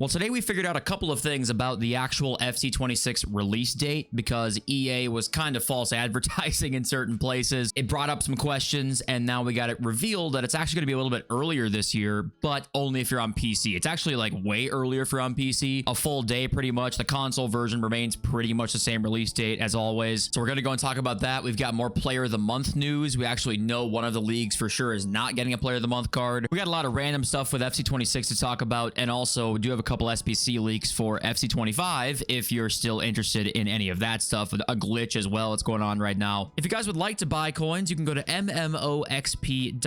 Well, today we figured out a couple of things about the actual FC26 release date because EA was kind of false advertising in certain places. It brought up some questions, and now we got it revealed that it's actually going to be a little bit earlier this year, but only if you're on PC. It's actually like way earlier if you're on PC, a full day pretty much. The console version remains pretty much the same release date as always. So we're going to go and talk about that. We've got more Player of the Month news. We actually know one of the leagues for sure is not getting a Player of the Month card. We got a lot of random stuff with FC26 to talk about, and also do have a couple SBC leaks for FC25 if you're still interested in any of that stuff. A glitch as well that's going on right now. If you guys would like to buy coins, you can go to mmoxp.com.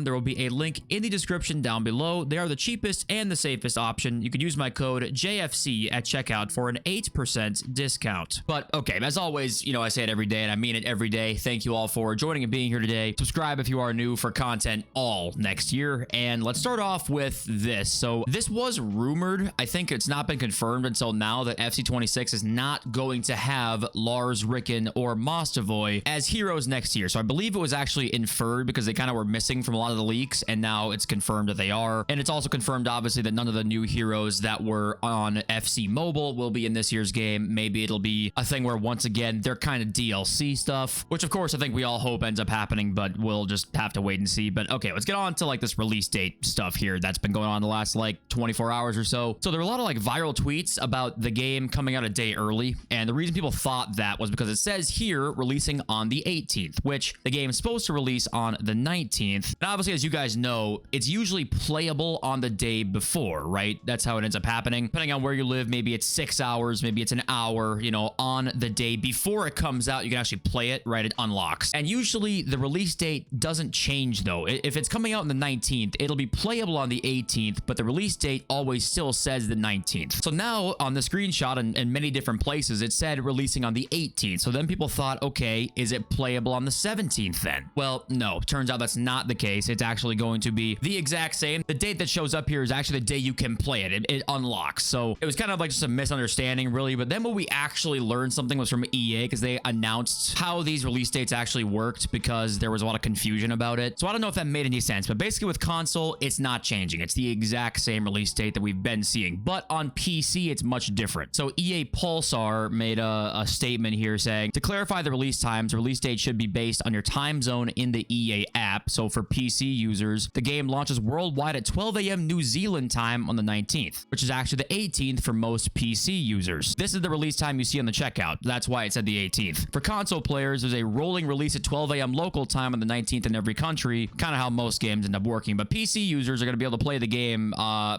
There will be a link in the description down below. They are the cheapest and the safest option. You can use my code JFC at checkout for an 8% discount. But okay, as always, you know, I say it every day and I mean it every day. Thank you all for joining and being here today. Subscribe if you are new for content all next year. And let's start off with this. So this was rumored. I think it's not been confirmed until now that FC26 is not going to have Lars Ricken or Mostovoy as heroes next year. So I believe it was actually inferred because they kind of were missing from a lot of the leaks, and now it's confirmed that they are. And it's also confirmed, obviously, that none of the new heroes that were on FC Mobile will be in this year's game. Maybe it'll be a thing where, once again, they're kind of DLC stuff, which, of course, I think we all hope ends up happening, but we'll just have to wait and see. But okay, let's get on to like this release date stuff here that's been going on the last like 24 hours or so. So there were a lot of like viral tweets about the game coming out a day early, and the reason people thought that was because it says here releasing on the 18th, which the game is supposed to release on the 19th. And obviously, as you guys know, it's usually playable on the day before, right? That's how it ends up happening. Depending on where you live, maybe it's 6 hours, maybe it's an hour, you know, on the day before it comes out, you can actually play it, right? It unlocks. And usually the release date doesn't change though. If it's coming out on the 19th, it'll be playable on the 18th, but the release date always still says the 19th. So now on the screenshot and in many different places, it said releasing on the 18th. So then people thought, okay, is it playable on the 17th then? Well, no, turns out that's not the case. It's actually going to be the exact same. The date that shows up here is actually the day you can play it. It unlocks. So it was kind of like just a misunderstanding really. But then when we actually learned something was from EA, because they announced how these release dates actually worked because there was a lot of confusion about it. So I don't know if that made any sense, but basically with console, it's not changing. It's the exact same release date that we've been seeing, but on PC, it's much different. So EA Pulsar made a statement here saying, to clarify the release times, the release date should be based on your time zone in the EA app. So for PC users, the game launches worldwide at 12 a.m. New Zealand time on the 19th, which is actually the 18th for most PC users. This is the release time you see on the checkout. That's why it said the 18th. For console players, there's a rolling release at 12 a.m. local time on the 19th in every country, kind of how most games end up working. But PC users are going to be able to play the game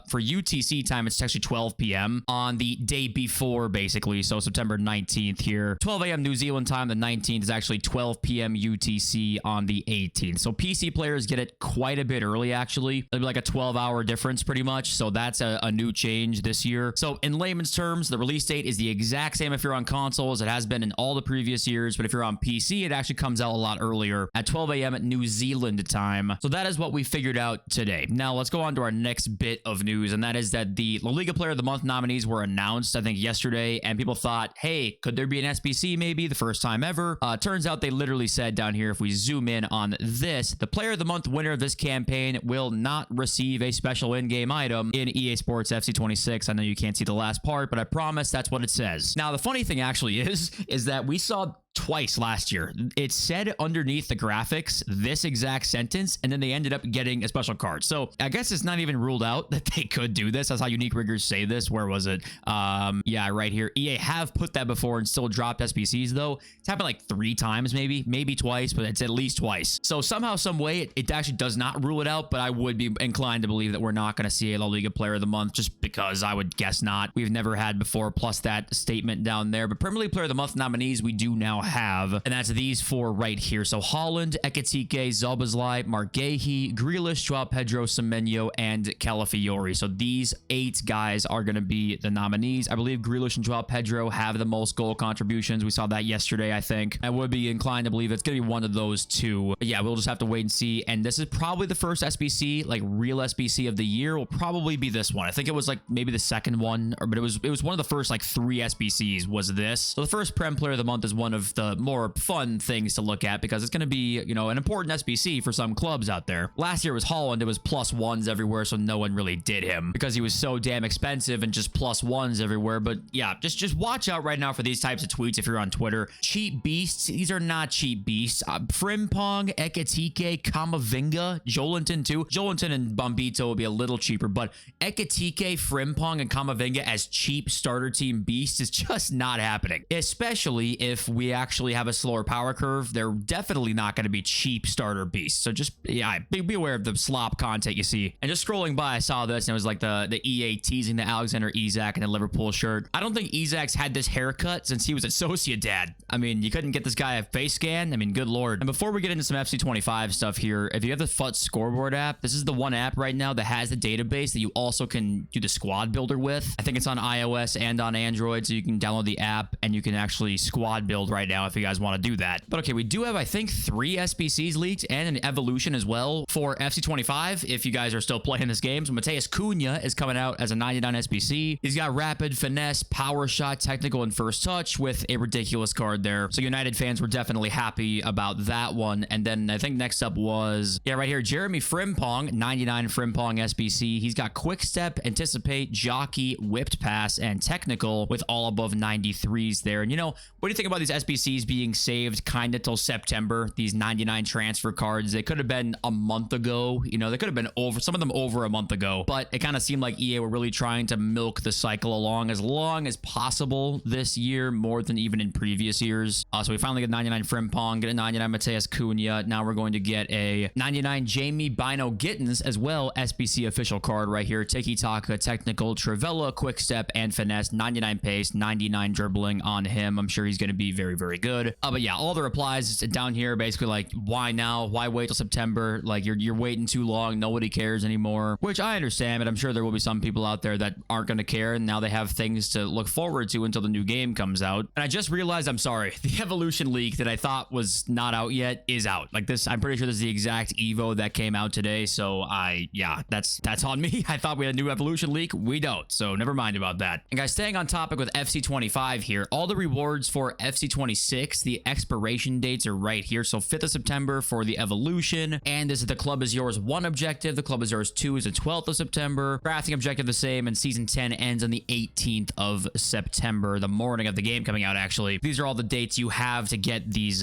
for UTC time. It's actually 12 p.m. on the day before, basically. So September 19th here. 12 a.m. New Zealand time, the 19th is actually 12 p.m. UTC on the 18th. So PC players get it quite a bit early, actually. It'll be like a 12-hour difference pretty much. So that's a new change this year. So in layman's terms, the release date is the exact same if you're on console as it has been in all the previous years. But if you're on PC, it actually comes out a lot earlier at 12 a.m. New Zealand time. So that is what we figured out today. Now let's go on to our next bit of news, and that is that the La Liga Player of the Month nominees were announced, I think, yesterday, and people thought, hey, could there be an SBC maybe the first time ever? Turns out they literally said down here, if we zoom in on this, the Player of the Month winner of this campaign will not receive a special in-game item in EA Sports FC26. I know you can't see the last part, but I promise that's what it says. Now, the funny thing actually is that we saw twice last year. It said underneath the graphics this exact sentence, and then they ended up getting a special card. So I guess it's not even ruled out that they could do this. That's how Unique Riggers say this. Where was it? Yeah, right here. EA have put that before and still dropped SBCs though. It's happened like 3 times, maybe twice, but it's at least twice. So somehow, some way, it actually does not rule it out, but I would be inclined to believe that we're not going to see a La Liga Player of the Month, just because I would guess not. We've never had before, plus that statement down there. But Premier League Player of the Month nominees we do now have, and that's these 4 right here. So Holland, Ekitike, Zalbazlai, Margehi, Grealish, Joao Pedro, Semenyo, and Calafiori. So these 8 guys are going to be the nominees. I believe Grealish and Joao Pedro have the most goal contributions. We saw that yesterday, I think. I would be inclined to believe it's going to be one of those 2. But yeah, we'll just have to wait and see. And this is probably the first SBC, like real SBC of the year, will probably be this one. I think it was like maybe the second one, but it was one of the first like 3 SBCs was this. So the first Prem Player of the Month is one of of the more fun things to look at because it's going to be, you know, an important SBC for some clubs out there. Last year was Holland. It was +1s everywhere, so no one really did him because he was so damn expensive and just +1s everywhere. But yeah, just watch out right now for these types of tweets if you're on Twitter. Cheap beasts. These are not cheap beasts. Frimpong, Ekatike, Kamavinga, Jolinton too. Jolinton and Bombito will be a little cheaper, but Ekatike, Frimpong, and Kamavinga as cheap starter team beasts is just not happening. Especially if we actually have a slower power curve, they're definitely not going to be cheap starter beasts. So just, yeah, be aware of the slop content you see. And just scrolling by, I saw this and it was like the EA teasing the Alexander Isak in the Liverpool shirt. I don't think Isak's had this haircut since he was at Sociedad. I mean, you couldn't get this guy a face scan. I mean, good lord. And before we get into some FC25 stuff here, if you have the FUT scoreboard app, this is the one app right now that has the database that you also can do the squad builder with. I think it's on iOS and on Android, so you can download the app and you can actually squad build right now if you guys want to do that. But okay, we do have, I think, 3 SBCs leaked and an evolution as well for FC25 if you guys are still playing this game. So Mateus Cunha is coming out as a 99 SBC. He's got rapid, finesse, power shot, technical, and first touch with a ridiculous card there. So United fans were definitely happy about that one. And then I think next up was, yeah, right here, Jeremy Frimpong, 99 Frimpong SBC. He's got quick step, anticipate, jockey, whipped pass, and technical with all above 93s there. And you know, what do you think about these SBCs being saved kind of till September? These 99 transfer cards, they could have been a month ago. You know, they could have been over, some of them over a month ago, but it kind of seemed like EA were really trying to milk the cycle along as long as possible this year, more than even in previous years. So we finally get 99 Frimpong, get a 99 Mateus Cunha. Now we're going to get a 99 Jamie Bino Gittins as well, SBC official card right here. Tiki-taka, technical, Travella, quick step, and finesse, 99 pace, 99 dribbling on him. I'm sure he's going to be very, very good. But yeah, all the replies down here basically like, why now? Why wait till September? Like you're waiting too long. Nobody cares anymore, which I understand, but I'm sure there will be some people out there that aren't going to care, and now they have things to look forward to until the new game comes out. And I just realized, I'm sorry, the evolution leak that I thought was not out yet is out. Like this, I'm pretty sure this is the exact Evo that came out today. So yeah, that's on me. I thought we had a new evolution leak. We don't. So never mind about that. And guys, staying on topic with FC25 here, all the rewards for FC26, the expiration dates are right here. So 5th of September for the evolution. And this is the Club is Yours 1 objective. The Club is Yours 2 is the 12th of September. Crafting objective the same. And season 10 ends on the 18th of September, the morning of the game coming out, actually. These are all the dates you have to get these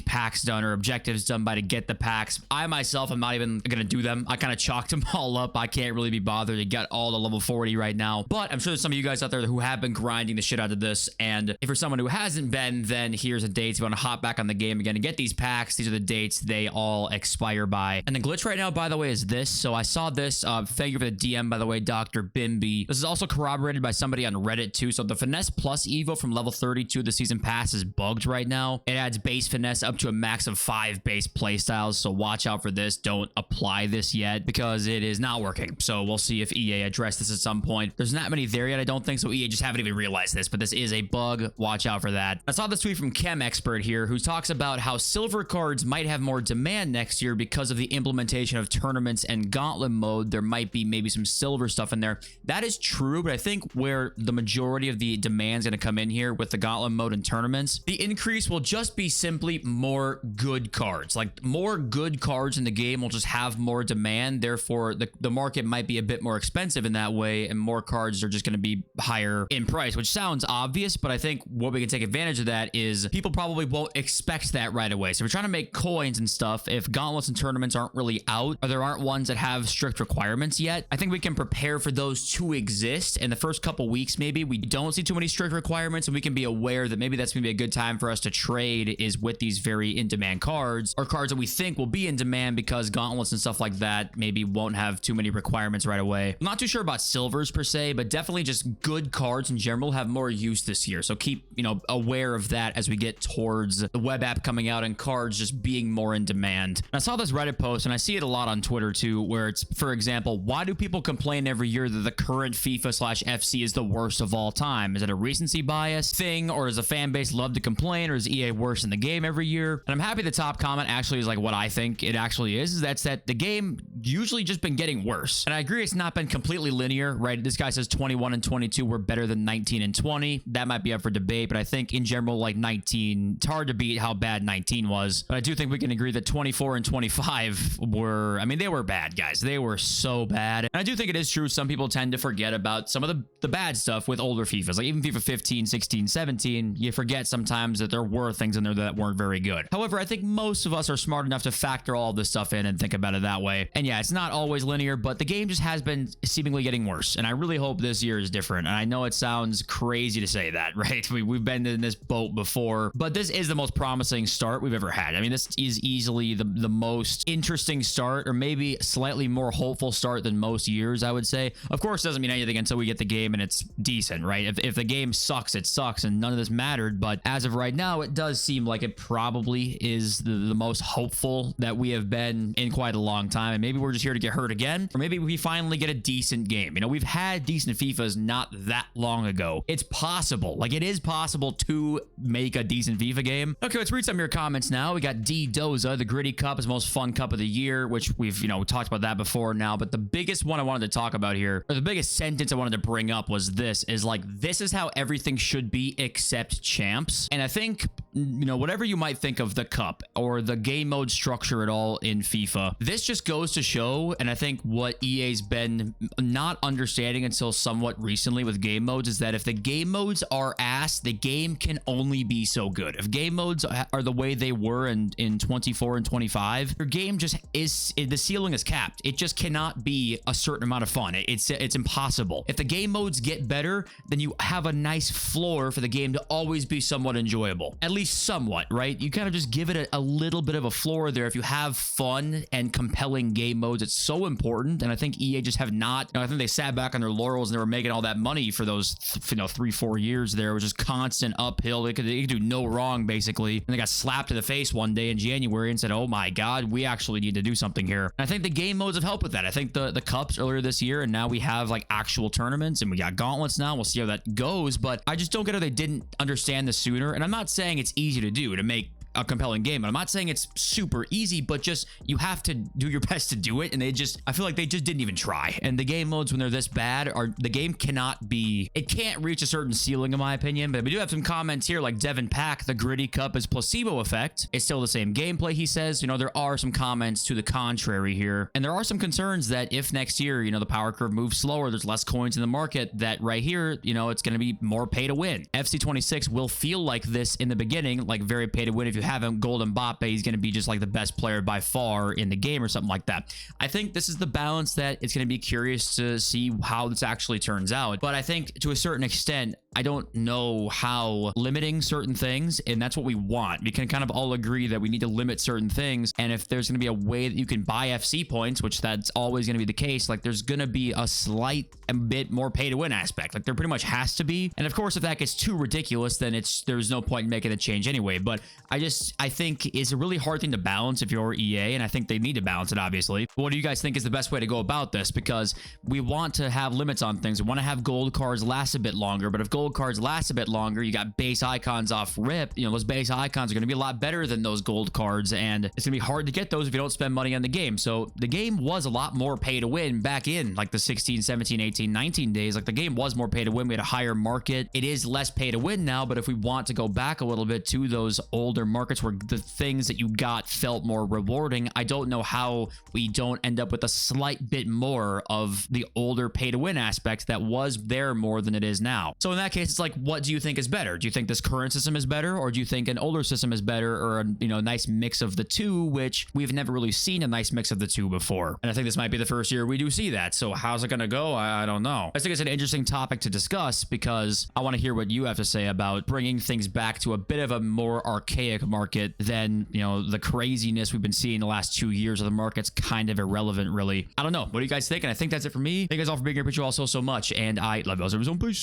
packs done or objectives done by to get the packs. I myself am not even gonna do them. I kind of chalked them all up. I can't really be bothered to get all the level 40 right now, but I'm sure there's some of you guys out there who have been grinding the shit out of this, and if you're someone who hasn't been, then here's a date. If you want to hop back on the game again and get these packs, these are the dates they all expire by. And the glitch right now, by the way, is this. So I saw this, thank you for the DM, by the way, Dr. Bimby. This is also corroborated by somebody on Reddit too. So the Finesse Plus Evo from level 32 of the season pass is bugged right now. It adds base finesse up to a max of 5 base playstyles, so watch out for this. Don't apply this yet because it is not working. So we'll see if EA address this at some point. There's not many there yet, I don't think, so EA just haven't even realized this, but this is a bug. Watch out for that. I saw this tweet from Chem Expert here who talks about how silver cards might have more demand next year because of the implementation of tournaments and gauntlet mode. There might be maybe some silver stuff in there. That is true, but I think where the majority of the demand is going to come in here with the gauntlet mode and tournaments, the increase will just be simply more good cards. Like more good cards in the game will just have more demand. Therefore, the market might be a bit more expensive in that way, and more cards are just going to be higher in price, which sounds obvious, but I think what we can take advantage of that is people probably won't expect that right away. So if we're trying to make coins and stuff, if gauntlets and tournaments aren't really out, or there aren't ones that have strict requirements yet, I think we can prepare for those to exist. In the first couple weeks, maybe we don't see too many strict requirements, and we can be aware that maybe that's going to be a good time for us to trade is with these very in-demand cards, or cards that we think will be in demand because gauntlets and stuff like that maybe won't have too many requirements right away. I'm not too sure about silvers per se, but definitely just good cards in general have more use this year. So keep, you know, aware of that as we get towards the web app coming out and cards just being more in demand. And I saw this Reddit post, and I see it a lot on Twitter too, where it's, for example, why do people complain every year that the current FIFA/FC is the worst of all time? Is it a recency bias thing, or does the fan base love to complain, or is EA worse in the game every year? And I'm happy the top comment actually is like what I think it actually is that the game usually just been getting worse. And I agree it's not been completely linear, right? This guy says 21 and 22 were better than 19 and 20. That might be up for debate, but I think in general phenomenal like 19. It's hard to beat how bad 19 was, but I do think we can agree that 24 and 25 were, I mean, they were bad, guys. They were so bad. And I do think it is true. Some people tend to forget about some of the bad stuff with older FIFAs. Like even FIFA 15, 16, 17, you forget sometimes that there were things in there that weren't very good. However, I think most of us are smart enough to factor all this stuff in and think about it that way. And yeah, it's not always linear, but the game just has been seemingly getting worse. And I really hope this year is different. And I know it sounds crazy to say that, right? We've been in this boat before, but this is the most promising start we've ever had. I mean, this is easily the most interesting start, or maybe slightly more hopeful start than most years, I would say. Of course, it doesn't mean anything until we get the game and it's decent, right? If the game sucks, it sucks, and none of this mattered. But as of right now, it does seem like it probably is the most hopeful that we have been in quite a long time. And maybe we're just here to get hurt again, or maybe we finally get a decent game. You know, we've had decent FIFAs not that long ago. It's possible. Like, it is possible to make a decent FIFA game. Okay, let's read some of your comments now. We got D Doza. The Gritty Cup is the most fun cup of the year, which we've, you know, talked about that before now. But the biggest one I wanted to talk about here, or the biggest sentence I wanted to bring up was this, is like, this is how everything should be except champs. And I think, you know, whatever you might think of the cup or the game mode structure at all in FIFA, this just goes to show, and I think what EA's been not understanding until somewhat recently with game modes, is that if the game modes are ass, the game can only be so good. If game modes are the way they were in 24 and 25, your game just is, the ceiling is capped. It just cannot be a certain amount of fun. It's impossible. If the game modes get better, then you have a nice floor for the game to always be somewhat enjoyable, at least somewhat, right? You kind of just give it a little bit of a floor there. If you have fun and compelling game modes, it's so important. And I think EA just have not, you know, I think they sat back on their laurels and they were making all that money for those, you know, 3-4 years there. It was just constant uphill. They could do no wrong, basically. And they got slapped in the face one day in January and said, oh my God, we actually need to do something here. And I think the game modes have helped with that. I think the cups earlier this year, and now we have like actual tournaments and we got gauntlets now. We'll see how that goes, but I just don't get how they didn't understand this sooner. And I'm not saying it's easy to do, to make a compelling game. And I'm not saying it's super easy, but just you have to do your best to do it. And I feel like they just didn't even try. And the game modes, when they're this bad, the game cannot be, it can't reach a certain ceiling in my opinion. But we do have some comments here, like Devin Pack, the Gritty Cup is placebo effect. It's still the same gameplay, he says. You know, there are some comments to the contrary here. And there are some concerns that if next year, you know, the power curve moves slower, there's less coins in the market, that right here, you know, it's going to be more pay to win. FC26 will feel like this in the beginning, like very pay to win. If you have him Golden Mbappe, he's going to be just like the best player by far in the game or something like that. I think this is the balance that it's going to be curious to see how this actually turns out. But I think to a certain extent, I don't know how limiting certain things, and that's what we want. We can kind of all agree that we need to limit certain things, and if there's going to be a way that you can buy FC points, which that's always going to be the case, like there's going to be a slight bit more pay to win aspect. Like there pretty much has to be. And of course, if that gets too ridiculous, then there's no point in making a change anyway. But I think it's a really hard thing to balance if you're EA, and I think they need to balance it, obviously. What do you guys think is the best way to go about this? Because we want to have limits on things. We want to have gold cards last a bit longer, but if gold cards last a bit longer, you got base icons off rip. You know, those base icons are going to be a lot better than those gold cards, and it's going to be hard to get those if you don't spend money on the game. So the game was a lot more pay to win back in like the 16, 17, 18, 19 days. Like the game was more pay to win. We had a higher market. It is less pay to win now, but if we want to go back a little bit to those older markets where the things that you got felt more rewarding, I don't know how we don't end up with a slight bit more of the older pay to win aspect that was there more than it is now. So in that case, it's like, what do you think is better? Do you think this current system is better, or do you think an older system is better, or a, you know, nice mix of the two, which we've never really seen a nice mix of the two before? And I think this might be the first year we do see that. So how's it going to go? I don't know. I think it's an interesting topic to discuss because I want to hear what you have to say about bringing things back to a bit of a more archaic market than, you know, the craziness we've been seeing the last 2 years of the market's kind of irrelevant, really. I don't know. What do you guys think? And I think that's it for me. Thank you guys all for being here. Appreciate you all so much. And I love you all. Peace.